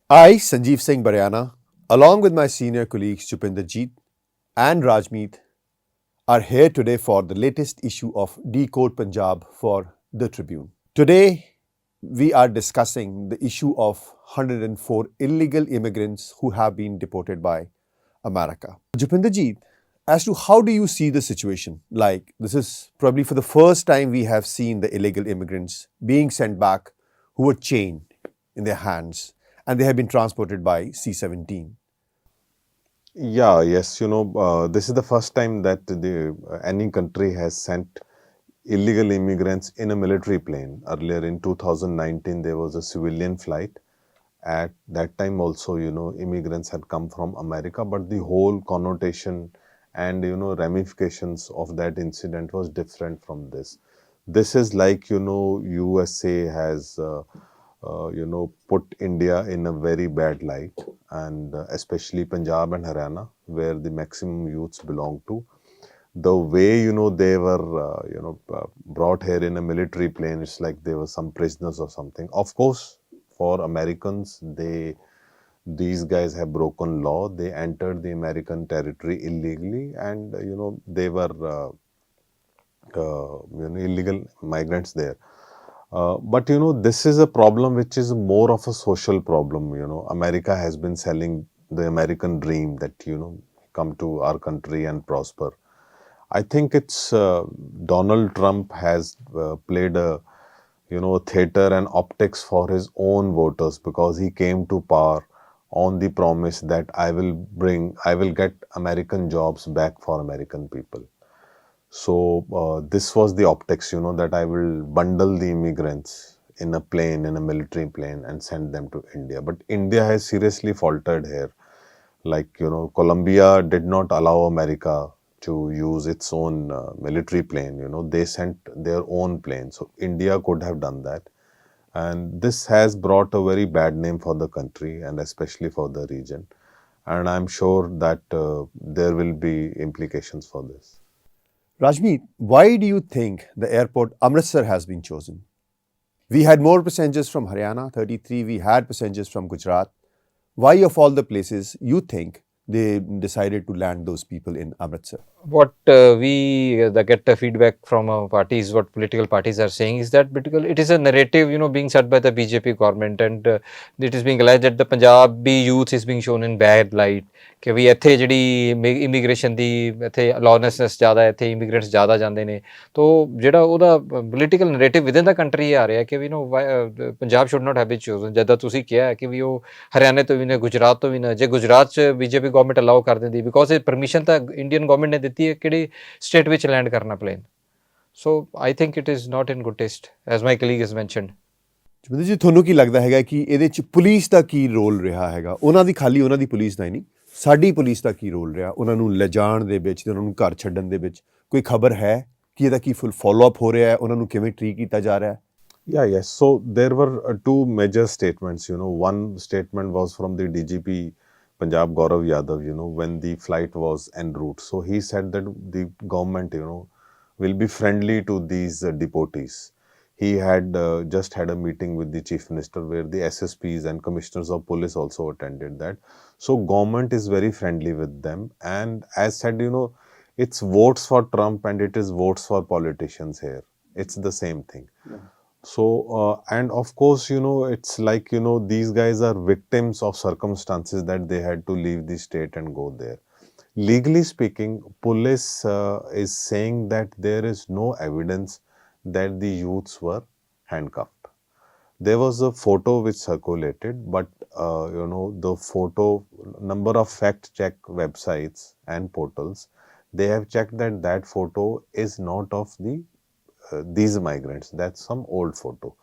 I, Sanjeev Singh Bariana, along with my senior colleagues Jupinderjit and Rajmeet, are here today for the latest issue of Decode Punjab for the Tribune. Today, we are discussing the issue of 104 illegal immigrants who have been deported by America. Jupinderjit, as to how do you see the situation? Like, this is probably for the first time we have seen the illegal immigrants being sent back who were chained in their hands and they have been transported by C-17. Yes, this is the first time that any country has sent illegal immigrants in a military plane. Earlier in 2019, there was a civilian flight. At that time also, immigrants had come from America, but the whole connotation and, ramifications of that incident was different from this. This is like, USA has put India in a very bad light, and especially Punjab and Haryana, where the maximum youths belong to. The way, they were, brought here in a military plane, it's like they were some prisoners or something. Of course, for Americans, these guys have broken law. They entered the American territory illegally, and, they were, illegal migrants there. But this is a problem which is more of a social problem. America has been selling the American dream that come to our country and prosper. I think it's Donald Trump has played a theater and optics for his own voters, because he came to power on the promise that I will get American jobs back for American people. So this was the optics, that I will bundle the immigrants in a plane, in a military plane, and send them to India. But India has seriously faltered here. Like, Colombia did not allow America to use its own military plane. They sent their own plane. So India could have done that. And this has brought a very bad name for the country and especially for the region. And I'm sure that there will be implications for this. Rajmeet, why do you think the airport Amritsar has been chosen? We had more passengers from Haryana, 33. We had passengers from Gujarat. Why, of all the places, you think they decided to land those people in Amritsar? What we get the feedback from parties, what political parties are saying is that it is a narrative, being set by the BJP government, and it is being alleged that the Punjabi youth is being shown in bad light. ਕਿ ਵੀ ਇੱਥੇ ਜਿਹੜੀ immigration ਦੀ ਇੱਥੇ ਅਲਾਉਨੈਸਨੈਸ ਜ਼ਿਆਦਾ ਹੈ, ਇੱਥੇ immigrants ਜ਼ਿਆਦਾ ਜਾਂਦੇ ਨੇ, ਤੋ ਜਿਹੜਾ ਉਹਦਾ political narrative within the country ਆ ਰਿਹਾ ਕਿ ਵੀ Punjab should not have been chosen, ਜਿੱਦਾਂ ਤੁਸੀਂ ਕਿਹਾ ਕਿ ਵੀ ਉਹ ਹਰਿਆਣੇ ਤੋਂ ਵੀ ਨੇ, ਗੁਜਰਾਤ ਤੋਂ ਵੀ ਨੇ. ਜੇ ਗੁਜਰਾਤ 'ਚ ਬੀਜੇਪੀ ਗਵਰਨਮੈਂਟ ਅਲਾਓ ਕਰ ਦਿੰਦੀ, ਬਿਕੋਜ਼ ਇਹ ਪਰਮਿਸ਼ਨ ਤਾਂ ਇੰਡੀਅਨ ਗਵਰਨਮੈਂਟ ਨੇ ਦਿੱਤੀ ਹੈ ਕਿਹੜੀ ਸਟੇਟ ਵਿੱਚ ਲੈਂਡ ਕਰਨਾ plane. So I think it is not in good taste, as my colleague is mentioned. Jaminder ji, ਤੁਹਾਨੂੰ ਕੀ ਲੱਗਦਾ ਹੈਗਾ ਕਿ ਇਹਦੇ 'ਚ ਪੁਲਿਸ ਦਾ ਕੀ ਰੋਲ ਰਿਹਾ ਹੈਗਾ? ਉਹਨਾਂ ਦੀ ਪੁਲਿਸ ਦਾ ਹੀ ਨਹੀਂ, ਸਾਡੀ ਪੁਲਿਸ ਦਾ ਕੀ ਰੋਲ ਰਿਹਾ ਉਹਨਾਂ ਨੂੰ ਲਿਜਾਣ ਦੇ ਵਿੱਚ ਤੇ ਉਹਨਾਂ ਨੂੰ ਘਰ ਛੱਡਣ ਦੇ ਵਿੱਚ? ਕੋਈ ਖਬਰ ਹੈ ਕਿ ਇਹਦਾ ਕੀ ਫੁੱਲ ਫੋਲੋ-ਅਪ ਹੋ ਰਿਹਾ ਹੈ, ਉਹਨਾਂ ਨੂੰ ਕਿਵੇਂ ਟ੍ਰੀਟ ਕੀਤਾ ਜਾ ਰਿਹਾ ਹੈ? Yes. So there were two major statements. One statement was from the DGP Punjab Gaurav Yadav, when the flight was en route. So he said that the government, will be friendly to these deportees. He had just had a meeting with the chief minister where the SSPs and commissioners of police also attended that. So government is very friendly with them. And as said, it's votes for Trump and it is votes for politicians here. It's the same thing. Yeah. So, and of course, it's like, these guys are victims of circumstances that they had to leave the state and go there. Legally speaking, police is saying that there is no evidence that the youths were handcuffed. There was a photo which circulated, but, the photo, number of fact check websites and portals, they have checked that photo is not of these migrants. That's some old photo.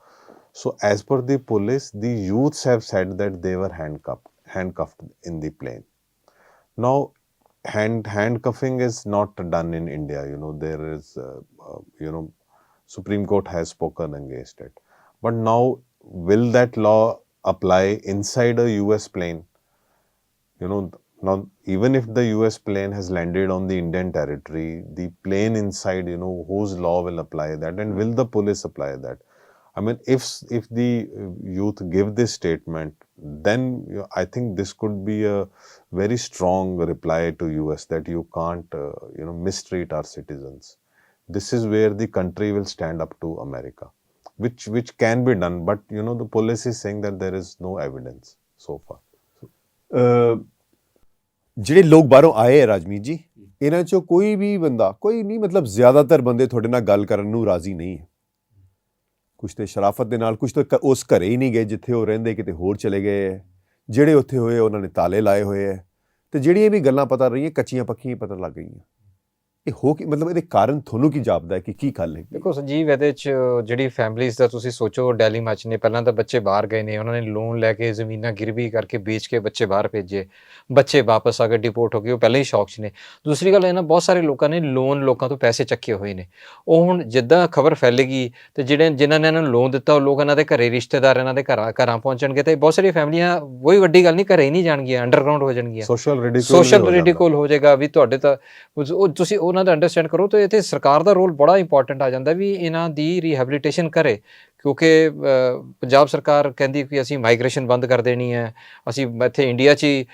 So as per the police, the youths have said that they were handcuffed in the plane. Now, handcuffing is not done in India. There is, Supreme Court has spoken against it. But now, will that law apply inside a US plane? Now, even if the US plane has landed on the Indian territory, the plane inside, whose law will apply that, and will the police apply that? I mean, if the youth give this statement, then I think this could be a very strong reply to US that you can't mistreat our citizens. This is where the country will stand up to America, which can be done, but the police is saying that there is no evidence so far. ਜਿਹੜੇ ਲੋਕ ਬਾਹਰੋਂ ਆਏ ਹੈ ਰਾਜਮੀਤ ਜੀ, ਇਹਨਾਂ 'ਚੋਂ ਕੋਈ ਵੀ ਬੰਦਾ, ਕੋਈ ਨਹੀਂ ਮਤਲਬ ਜ਼ਿਆਦਾਤਰ ਬੰਦੇ ਤੁਹਾਡੇ ਨਾਲ ਗੱਲ ਕਰਨ ਨੂੰ ਰਾਜ਼ੀ ਨਹੀਂ ਹੈ। ਕੁਛ ਤੇ ਸ਼ਰਾਫਤ ਦੇ ਨਾਲ, ਕੁਛ ਤਾਂ ਉਸ ਘਰੇ ਹੀ ਨਹੀਂ ਗਏ ਜਿੱਥੇ ਉਹ ਰਹਿੰਦੇ, ਕਿਤੇ ਹੋਰ ਚਲੇ ਗਏ ਹੈ। ਜਿਹੜੇ ਉੱਥੇ ਹੋਏ ਉਹਨਾਂ ਨੇ ਤਾਲੇ ਲਾਏ ਹੋਏ ਹੈ, ਅਤੇ ਜਿਹੜੀਆਂ ਵੀ ਗੱਲਾਂ ਪਤਾ ਰਹੀਆਂ ਕੱਚੀਆਂ ਪੱਕੀਆਂ ਪਤਾ ਲੱਗ ਗਈਆਂ। ਇਹ ਹੋ ਕੇ ਮਤਲਬ ਇਹਦੇ ਕਾਰਨ ਤੁਹਾਨੂੰ ਕੀ ਜਾਪਦਾ ਹੈ ਕਿ ਕੀ ਗੱਲ ਹੈ? ਦੇਖੋ ਸੰਜੀਵ, ਇਹਦੇ 'ਚ ਜਿਹੜੀ ਫੈਮਲੀਜ਼ ਦਾ ਤੁਸੀਂ ਸੋਚੋ, ਡੈਲੀ ਮੱਚ ਨੇ ਪਹਿਲਾਂ ਤਾਂ ਬੱਚੇ ਬਾਹਰ ਗਏ ਨੇ, ਉਹਨਾਂ ਨੇ ਲੋਨ ਲੈ ਕੇ ਜ਼ਮੀਨਾਂ ਗਿਰਵੀ ਕਰਕੇ ਵੇਚ ਕੇ ਬੱਚੇ ਬਾਹਰ ਭੇਜੇ, ਬੱਚੇ ਵਾਪਸ ਆ ਕੇ ਡਿਪੋਰਟ ਹੋ ਗਏ, ਉਹ ਪਹਿਲਾਂ ਹੀ ਸ਼ੌਕ 'ਚ ਨੇ। ਦੂਸਰੀ ਗੱਲ ਇਹਨਾਂ ਬਹੁਤ ਸਾਰੇ ਲੋਕਾਂ ਨੇ ਲੋਕਾਂ ਤੋਂ ਪੈਸੇ ਚੱਕੇ ਹੋਏ ਨੇ। ਉਹ ਹੁਣ ਜਿੱਦਾਂ ਖਬਰ ਫੈਲੇਗੀ ਅਤੇ ਜਿਨ੍ਹਾਂ ਨੇ ਇਹਨਾਂ ਨੂੰ ਲੋਨ ਦਿੱਤਾ ਉਹ ਲੋਕ ਇਹਨਾਂ ਦੇ ਘਰੇ ਰਿਸ਼ਤੇਦਾਰ ਇਹਨਾਂ ਦੇ ਘਰਾਂ ਪਹੁੰਚਣਗੇ, ਅਤੇ ਬਹੁਤ ਸਾਰੀਆਂ ਫੈਮਲੀਆਂ ਕੋਈ ਵੱਡੀ ਗੱਲ ਨਹੀਂ, ਘਰੇ ਹੀ ਨਹੀਂ ਜਾਣਗੀਆਂ, ਅੰਡਰਗਰਾਊਂਡ ਹੋ ਜਾਣਗੀਆਂ। ਸੋਸ਼ਲ ਰਿਡੀਕੂਲ ਹੋ ਜਾਏਗਾ ਵੀ ਤੁਹਾਡੇ ਤਾਂ ਤੁਸੀਂ ਉਹਨਾਂ ਦਾ ਅੰਡਰਸਟੈਂਡ ਕਰੋ। ਅਤੇ ਇੱਥੇ ਸਰਕਾਰ ਦਾ ਰੋਲ ਬੜਾ ਇੰਪੋਰਟੈਂਟ ਆ ਜਾਂਦਾ ਵੀ ਇਹਨਾਂ ਦੀ ਰੀਹੈਬਲੀਟੇਸ਼ਨ ਕਰੇ, ਕਿਉਂਕਿ ਪੰਜਾਬ ਸਰਕਾਰ ਕਹਿੰਦੀ ਕਿ ਅਸੀਂ ਮਾਈਗ੍ਰੇਸ਼ਨ ਬੰਦ ਕਰ ਦੇਣੀ ਹੈ, ਅਸੀਂ ਇੱਥੇ ਇੰਡੀਆ 'ਚ ਹੀ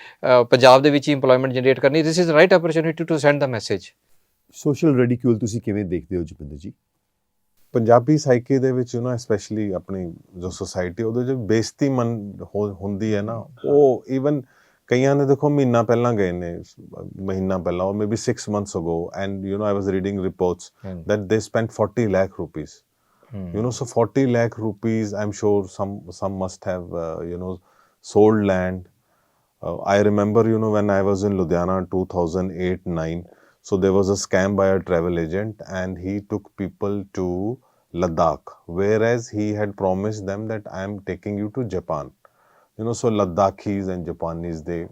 ਪੰਜਾਬ ਦੇ ਵਿੱਚ ਹੀ ਇੰਪਲੋਇਮੈਂਟ ਜਨਰੇਟ ਕਰਨੀ। This is right opportunity to send the message. Social ridicule ਤੁਸੀਂ ਕਿਵੇਂ ਦੇਖਦੇ ਹੋ ਜੁਪਿੰਦਰ ਜੀ? ਪੰਜਾਬੀ ਸਾਈਕੀ ਦੇ ਵਿੱਚ ਸਪੈਸ਼ਲੀ ਆਪਣੀ ਜੋ ਸੋਸਾਇਟੀ ਉਹਦੇ 'ਚ ਬੇਇੱਜ਼ਤੀ ਹੁੰਦੀ ਹੈ ਨਾ, ਉਹ ਈਵਨ ਕਈਆਂ ਨੇ ਦੇਖੋ ਮਹੀਨਾ ਪਹਿਲਾਂ ਗਏ ਨੇ, ਮਹੀਨਾ ਪਹਿਲਾਂ, or maybe 6 months ago, and I was reading reports that they spent 40 lakh rupees. So 40 lakh rupees, I'm sure some must have sold land. I remember when I was in Ludhiana 2008-9, so there was a scam by a travel agent and he took people to Ladakh, whereas he had promised them that I am taking you to Japan. So Ladakhis and Japanese, they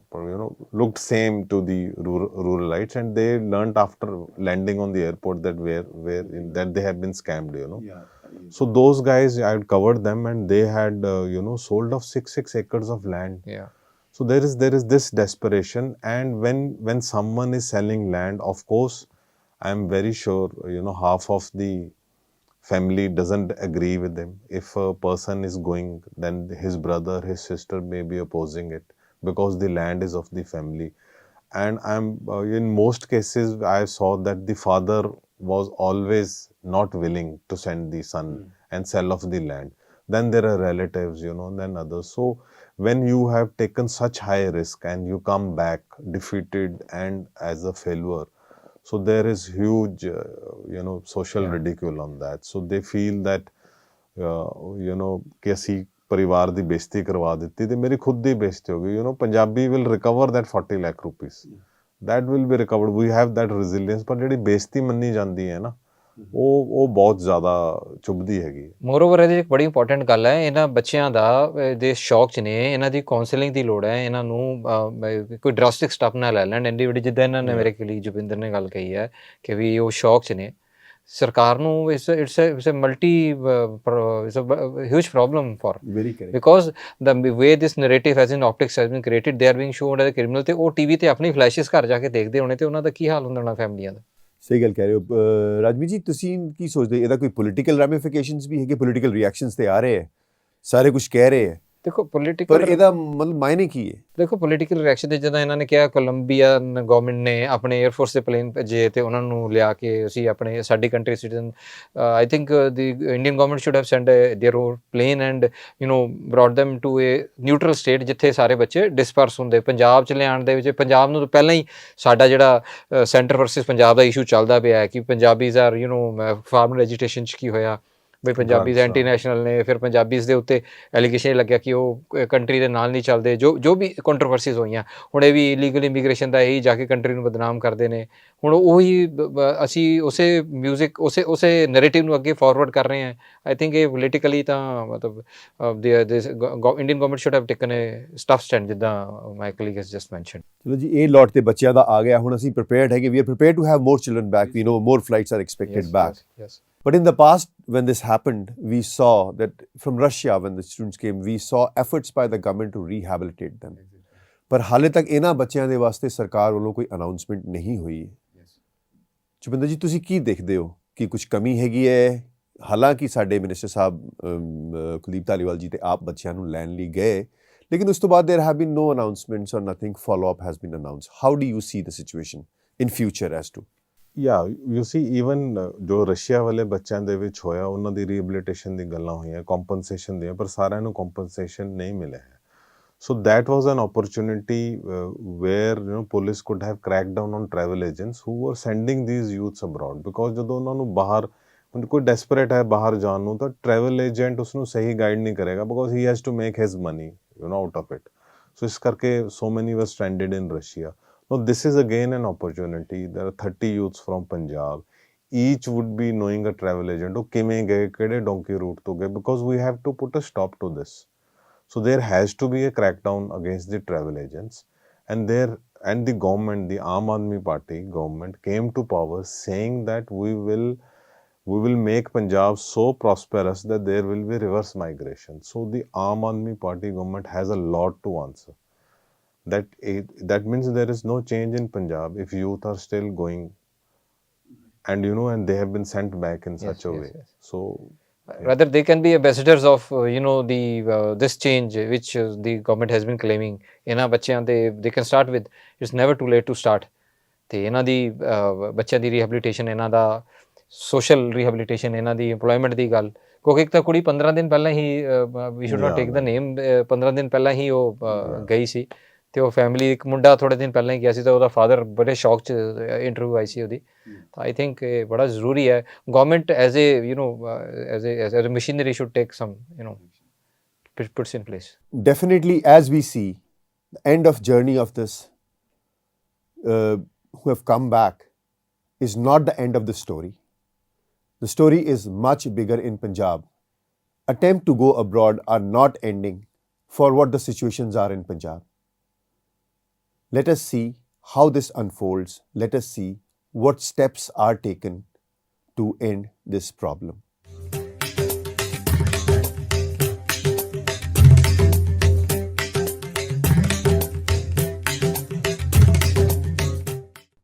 looked same to the ruralites, and they learnt after landing on the airport that that they have been scammed. So those guys, I had covered them, and they had sold off 6 acres of land. Yeah. So there is this desperation, and when someone is selling land, of course, I am very sure half of the family doesn't agree with him. If a person is going, then his brother, his sister may be opposing it because the land is of the family. And in most cases, I saw that the father was always not willing to send the son and sell off the land. Then there are relatives, then others. So when you have taken such high risk and you come back defeated and as a failure, so there is huge, social ridicule on that. So they feel that, ਕਿ ਅਸੀਂ ਪਰਿਵਾਰ ਦੀ ਬੇਇੱਜ਼ਤੀ ਕਰਵਾ ਦਿੱਤੀ ਤੇ ਮੇਰੀ ਖੁਦ ਦੀ ਬੇਇੱਜ਼ਤੀ ਹੋ ਗਈ। Punjabi will recover that 40 lakh rupees. That will be recovered. We have that resilience. ਪਰ ਜਿਹੜੀ ਬੇਇੱਜ਼ਤੀ ਮੰਨੀ ਜਾਂਦੀ ਹੈ ਨਾ, ਉਹ ਬਹੁਤ ਜ਼ਿਆਦਾ ਚੁੱਭਦੀ ਹੈਗੀ। ਮੋਰਓਵਰ ਇਹਦੇ ਇੱਕ ਬੜੀ ਇੰਪੋਰਟੈਂਟ ਗੱਲ ਹੈ, ਇਹਨਾਂ ਬੱਚਿਆਂ ਦਾ ਦੇ ਸ਼ੌਕ 'ਚ ਨੇ, ਇਹਨਾਂ ਦੀ ਕਾਉਂਸਲਿੰਗ ਦੀ ਲੋੜ ਹੈ, ਇਹਨਾਂ ਨੂੰ ਕੋਈ ਡਰਾਸਟਿਕ ਸਟੈਪ ਨਾ ਲੈ ਲੈਣ ਇੰਨੀ ਵੱਡੀ, ਜਿੱਦਾਂ ਇਹਨਾਂ ਨੇ ਮੇਰੇ ਕਲੀਗ ਜੁਪਿੰਦਰ ਨੇ ਗੱਲ ਕਹੀ ਹੈ ਕਿ ਵੀ ਉਹ ਸ਼ੌਕ 'ਚ ਨੇ। ਸਰਕਾਰ ਨੂੰ it's huge problem for, because the way this narrative has in optics has been created, they are being showed as criminal, ਤੇ ਉਹ ਟੀਵੀ ਤੇ ਆਪਣੀ ਫਲੈਸ਼ਿਸ ਘਰ ਜਾ ਕੇ ਦੇਖਦੇ ਹੋਣੇ, ਤੇ ਉਹਨਾਂ ਦਾ ਕੀ ਹਾਲ ਹੁੰਦਾ ਹੋਣਾ ਫੈਮਲੀਆਂ ਦਾ। ਸਹੀ ਗੱਲ ਕਹਿ ਰਹੇ ਹੋ ਰਾਜਮੀਤ ਜੀ। ਤੁਸੀਂ ਕੀ ਸੋਚਦੇ, ਇਹਦਾ ਕੋਈ ਪੋਲੀਟੀਕਲ ਰੈਮੀਫਿਕੇਸ਼ਨਸ ਵੀ ਹੈਗੇ? ਪੋਲੀਟੀਕਲ ਰਿਐਕਸ਼ਨਸ ਤੇ ਆ ਰਹੇ ਹੈ, ਸਾਰੇ ਕੁਝ ਕਹਿ ਰਹੇ ਹੈ, ਦੇਖੋ ਪੋਲੀਟੀਕਲ, ਪਰ ਇਹਦਾ ਮਤਲਬ ਮਾਇਨੇ ਕੀ ਹੈ? ਦੇਖੋ ਪੋਲੀਟੀਕਲ ਰਿਐਕਸ਼ਨ ਦੇ ਜਦੋਂ ਇਹਨਾਂ ਨੇ ਕਿਹਾ ਕੋਲੰਬੀਅਨ ਗਵਰਨਮੈਂਟ ਨੇ ਆਪਣੇ ਏਅਰਫੋਰਸ ਦੇ ਪਲੇਨ ਭੇਜੇ ਅਤੇ ਉਹਨਾਂ ਨੂੰ ਲਿਆ ਕੇ ਅਸੀਂ ਸਾਡੀ country citizen, I think the Indian government should have send their own plane and brought them to a neutral state ਜਿੱਥੇ ਸਾਰੇ ਬੱਚੇ ਡਿਸਪਰਸ ਹੁੰਦੇ। ਪੰਜਾਬ 'ਚ ਲਿਆਉਣ ਦੇ ਵਿੱਚ ਪੰਜਾਬ ਨੂੰ ਪਹਿਲਾਂ ਹੀ ਸਾਡਾ ਜਿਹੜਾ ਸੈਂਟਰ ਵਰਸਿਸ ਪੰਜਾਬ ਦਾ ਇਸ਼ੂ ਚੱਲਦਾ ਪਿਆ ਹੈ ਕਿ ਪੰਜਾਬੀਜ਼ ਆਰ ਫਾਰਮਰ ਐਜੀਟੇਸ਼ਨ 'ਚ ਕੀ ਹੋਇਆ ਬਈ ਪੰਜਾਬੀਜ਼ ਐਂਟੀ ਨੈਸ਼ਨਲ ਨੇ, ਫਿਰ ਪੰਜਾਬੀਜ਼ ਦੇ ਉੱਤੇ ਐਲੀਗੇਸ਼ਨ ਲੱਗਿਆ ਕਿ ਉਹ ਕੰਟਰੀ ਦੇ ਨਾਲ ਨਹੀਂ ਚੱਲਦੇ, ਜੋ ਵੀ ਕੰਟਰੋਵਰਸੀਜ਼ ਹੋਈਆਂ। ਹੁਣ ਇਹ ਵੀ ਇਲੀਗਲ ਇਮੀਗ੍ਰੇਸ਼ਨ ਦਾ ਇਹੀ ਜਾ ਕੇ ਕੰਟਰੀ ਨੂੰ ਬਦਨਾਮ ਕਰਦੇ ਨੇ। ਹੁਣ ਉਹੀ ਅਸੀਂ ਉਸੇ ਮਿਊਜ਼ਿਕ ਉਸੇ ਨੈਰੇਟਿਵ ਨੂੰ ਅੱਗੇ ਫਾਰਵਰਡ ਕਰ ਰਹੇ ਹਾਂ। ਆਈ ਥਿੰਕ ਇਹ ਪੋਲੀਟੀਕਲੀ ਤਾਂ ਮਤਲਬ Indian government should have taken A stuff stand, ਜਿੱਦਾਂ ਮਾਈ ਕਲੀਗ ਹੈਜ਼ ਜਸਟ ਮੈਂਸ਼ਨਡ। ਚਲੋ ਜੀ, ਇਹ ਲੋਟ ਤੇ ਬੱਚਿਆਂ ਦਾ ਆ ਗਿਆ, ਹੁਣ ਅਸੀਂ ਪ੍ਰੀਪੇਅਰਡ ਹੈਗੇ, we are prepared to have more children back, we know more flights are expected back. But in the past, when this happened, we saw that from Russia, when the students came, we saw efforts by the government to rehabilitate them. ਪਰ ਹਾਲੇ ਤੱਕ ਇਹਨਾਂ ਬੱਚਿਆਂ ਦੇ ਵਾਸਤੇ ਸਰਕਾਰ ਵੱਲੋਂ ਕੋਈ ਅਨਾਊਂਸਮੈਂਟ ਨਹੀਂ ਹੋਈ। ਜੁਪਿੰਦਰ ਜੀ, ਤੁਸੀਂ ਕੀ ਦੇਖਦੇ ਹੋ ਕਿ ਕੁਝ ਕਮੀ ਹੈਗੀ ਹੈ ਹਾਲਾਂਕਿ ਸਾਡੇ ਮਿਨਿਸਟਰ ਸਾਹਿਬ ਕੁਲਦੀਪ ਧਾਲੀਵਾਲ ਜੀ ਤੇ ਆਪ ਬੱਚਿਆਂ ਨੂੰ ਲੈਣ ਲਈ ਗਏ, ਲੇਕਿਨ ਉਸ ਤੋਂ ਬਾਅਦ there have been no announcements or nothing follow up has been announced. How do you see the situation in future as to? Yeah, you see even ਜੋ ਰਸ਼ੀਆ ਵਾਲੇ ਬੱਚਿਆਂ ਦੇ ਵਿੱਚ ਹੋਇਆ ਉਹਨਾਂ ਦੀ ਰੀਹੈਬਿਲਿਟੇਸ਼ਨ ਦੀ ਗੱਲਾਂ ਹੋਈਆਂ, ਕੰਪਨਸੇਸ਼ਨ ਦੀਆਂ, ਪਰ ਸਾਰਿਆਂ ਨੂੰ ਕੰਪਨਸੇਸ਼ਨ ਨਹੀਂ ਮਿਲਿਆ ਹੈ. So that was an opportunity where police could have cracked down on travel agents who were sending these youths abroad, because ਜਦੋਂ ਉਹਨਾਂ ਨੂੰ ਬਾਹਰ ਕੋਈ ਡੈਸਪਰੇਟ ਹੈ ਬਾਹਰ ਜਾਣ ਨੂੰ ਤਾਂ ਟਰੈਵਲ ਏਜੰਟ ਉਸਨੂੰ ਸਹੀ ਗਾਈਡ ਨਹੀਂ ਕਰੇਗਾ, because he has to make his money out of it. So ਇਸ ਕਰਕੇ so many were stranded in Russia. Now this is again an opportunity. There are 30 youths from Punjab. Each would be knowing a travel agent. ਉਹ ਕਿਵੇਂ ਗਏ, ਕਿਹੜੇ donkey route ਤੋਂ ਗਏ, because we have to put a stop to this. So there has to be a crackdown against the travel agents, and the government, the Aam Aadmi Party government came to power saying that we will make Punjab so prosperous that there will be reverse migration. So the Aam Aadmi Party government has a lot to answer. That means there is no change in Punjab if youth are still going, and and they have been sent back in such a way. So rather they can be ambassadors of the this change which the government has been claiming. ਇਹਨਾਂ ਬੱਚਿਆਂ they can start with, it's never too late to start. ਤੇ ਇਹਨਾਂ ਦੀ ਬੱਚਿਆਂ ਦੀ rehabilitation, ਇਹਨਾਂ ਦਾ social rehabilitation, ਇਹਨਾਂ ਦੀ employment ਦੀ ਗੱਲ, ਕਿਉਂਕਿ ਇੱਕ ਤਾਂ ਕੁੜੀ 15 ਦਿਨ ਪਹਿਲਾਂ ਹੀ ਵੀ ਸ਼ੁਡ ਨਾਟ ਟੇਕ ਦਾ ਨੇਮ, 15 ਦਿਨ ਪਹਿਲਾਂ ਹੀ ਉਹ ਗਈ ਸੀ, ਤੇ ਉਹ ਫੈਮਿਲੀ, ਇੱਕ ਮੁੰਡਾ ਥੋੜੇ ਦਿਨ ਪਹਿਲਾਂ ਹੀ ਗਿਆ ਸੀ, ਤਾਂ ਉਹਦਾ ਫਾਦਰ ਬੜੇ ਸ਼ੌਕ 'ਚ ਇੰਟਰਵਿਊ ਆਈ ਸੀ ਉਹਦੀ. ਤਾਂ ਆਈ ਥਿੰਕ ਇਹ ਬੜਾ ਜ਼ਰੂਰੀ ਹੈ, government as a as a machinery should take some puts in place. Definitely, as we see, the end of journey of this who have come back is not the end of the story. The story is much bigger in Punjab. Attempt to go abroad are not ending for what the situations are in Punjab. Let us see how this unfolds. Let us see what steps are taken to end this problem.